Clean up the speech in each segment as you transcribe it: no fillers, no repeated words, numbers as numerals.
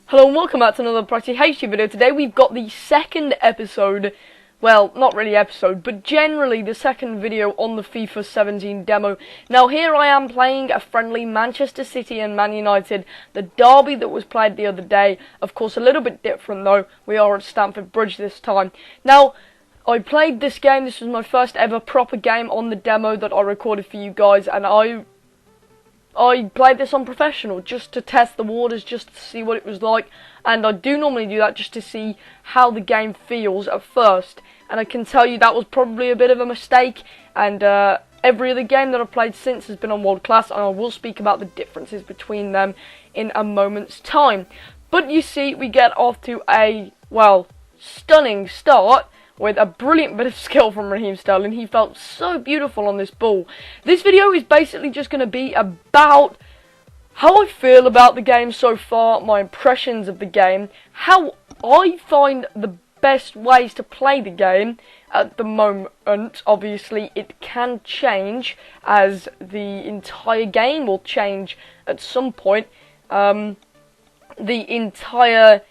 Hello and welcome back to another Practically HD video. Today we've got the second episode, well, not really episode, but generally the second video on the FIFA 17 demo. Now here I am playing a friendly Manchester City and Man United, the derby that was played the other day. Of course a little bit different though, we are at Stamford Bridge this time. Now, I played this game, this was my first ever proper game on the demo that I recorded for you guys, and I played this on professional just to test the waters, just to see what it was like, and I do normally do that just to see how the game feels at first, and I can tell you that was probably a bit of a mistake, and every other game that I've played since has been on world class, and I will speak about the differences between them in a moment's time. But you see, we get off to a, well, stunning start with a brilliant bit of skill from Raheem Sterling. He felt so beautiful on this ball. This video is basically just going to be about how I feel about the game so far, my impressions of the game, how I find the best ways to play the game at the moment. Obviously, it can change as the entire game will change at some point. The entire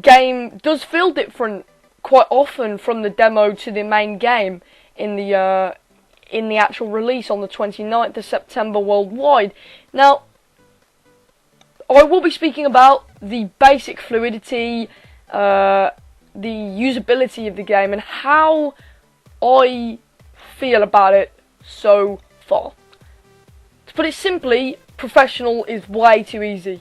game does feel different quite often from the demo to the main game in the actual release on the 29th of September worldwide. Now, I will be speaking about the basic fluidity, the usability of the game, and how I feel about it so far. To put it simply, professional is way too easy.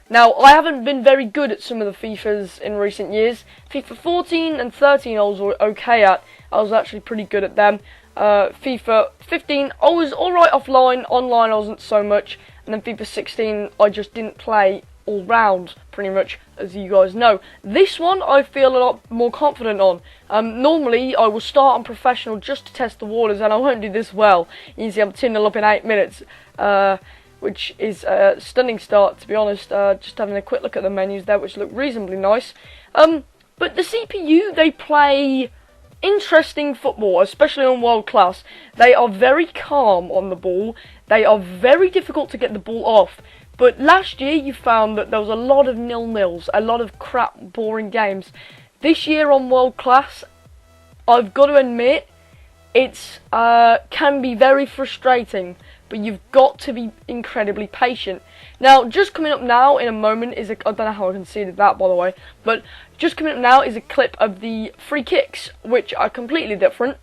Now, I haven't been very good at some of the FIFAs in recent years. FIFA 14 and 13 I was okay at. I was actually pretty good at them. FIFA 15 I was alright offline. Online I wasn't so much. And then FIFA 16 I just didn't play all round, pretty much, as you guys know. This one I feel a lot more confident on. Normally I will start on professional just to test the waters, and I won't do this well. You can see I'm 2-0 up in 8 minutes. Which is a stunning start, to be honest. Just having a quick look at the menus there, which look reasonably nice. But the CPU, they play interesting football, especially on world class. They are very calm on the ball. They are very difficult to get the ball off. But last year, you found that there was a lot of nil-nils, a lot of crap, boring games. This year on world class, I've got to admit, it's can be very frustrating. But you've got to be incredibly patient. Now, just coming up now in a moment is I don't know how I conceded that, by the way, but just coming up now is a clip of the free kicks, which are completely different.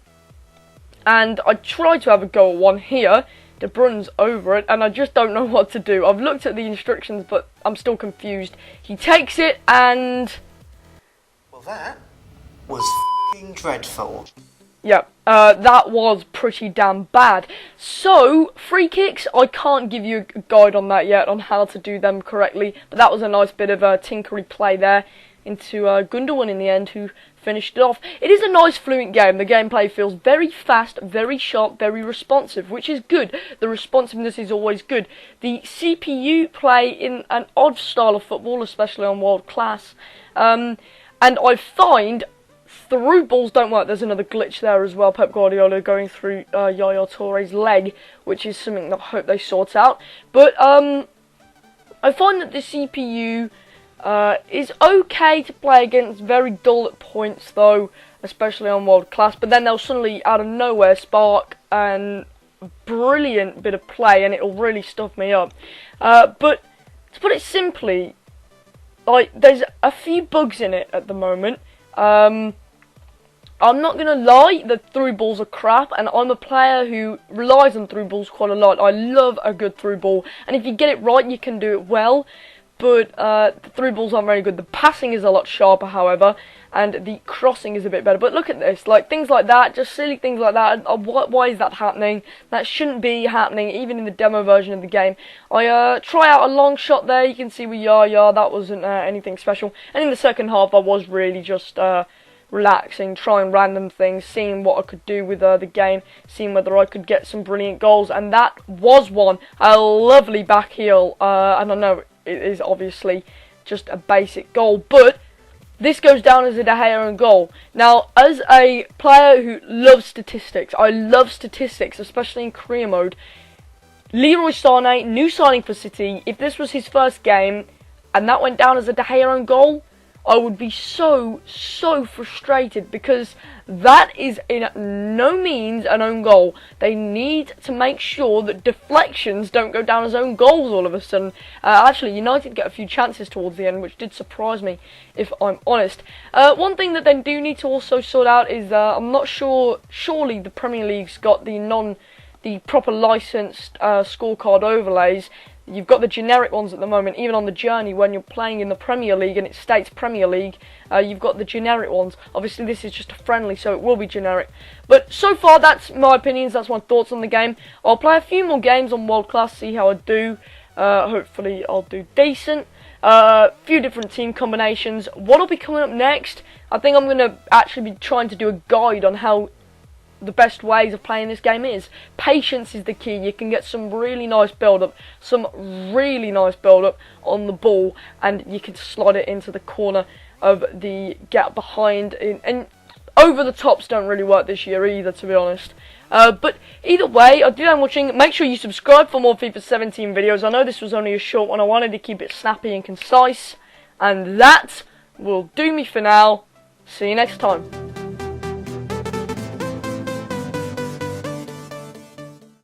And I tried to have a go at one here. De Bruyne's over it, and I just don't know what to do. I've looked at the instructions, but I'm still confused. He takes it, and well, that was f***ing dreadful. Yeah, that was pretty damn bad. So, free kicks, I can't give you a guide on that yet, on how to do them correctly. But that was a nice bit of tinkery play there into Gundogan in the end, who finished it off. It is a nice, fluent game. The gameplay feels very fast, very sharp, very responsive, which is good. The responsiveness is always good. The CPU play in an odd style of football, especially on world class. And I find through balls don't work. There's another glitch there as well. Pep Guardiola going through Yaya Touré's leg, which is something that I hope they sort out. But I find that the CPU is okay to play against, very dull at points though, especially on world class. But then they'll suddenly, out of nowhere, spark a brilliant bit of play, and it'll really stuff me up. But to put it simply, like, there's a few bugs in it at the moment. I'm not going to lie, the through balls are crap, and I'm a player who relies on through balls quite a lot. I love a good through ball, and if you get it right, you can do it well, but the through balls aren't very good. The passing is a lot sharper, however, and the crossing is a bit better. But look at this, like, things like that, just silly things like that. Why is that happening? That shouldn't be happening, even in the demo version of the game. I try out a long shot there, you can see with Yaya, that wasn't anything special. And in the second half, I was really just relaxing, trying random things, seeing what I could do with the game, seeing whether I could get some brilliant goals, and that was one. A lovely back heel, and I know it is obviously just a basic goal, but this goes down as a De Gea own goal. Now, as a player who loves statistics, I love statistics, especially in career mode. Leroy Sané, new signing for City, if this was his first game, and that went down as a De Gea own goal, I would be so frustrated, because that is in no means an own goal. They need to make sure that deflections don't go down as own goals all of a sudden. Actually, United get a few chances towards the end, which did surprise me, if I'm honest. One thing that they do need to also sort out is, I'm not sure, surely the Premier League's got the proper licensed scorecard overlays. You've got the generic ones at the moment, even on the journey when you're playing in the Premier League and it states Premier League, you've got the generic ones. Obviously this is just a friendly, so it will be generic. But so far, that's my opinions, that's my thoughts on the game. I'll play a few more games on World Class, see how I do. Hopefully I'll do decent. Few different team combinations. What'll be coming up next? I think I'm going to actually be trying to do a guide on how the best ways of playing this game is. Patience is the key. You can get some really nice build-up, on the ball, and you can slide it into the corner of the gap behind. And over the tops don't really work this year either, to be honest. But either way, I did end watching. Make sure you subscribe for more FIFA 17 videos. I know this was only a short one. I wanted to keep it snappy and concise. And that will do me for now. See you next time.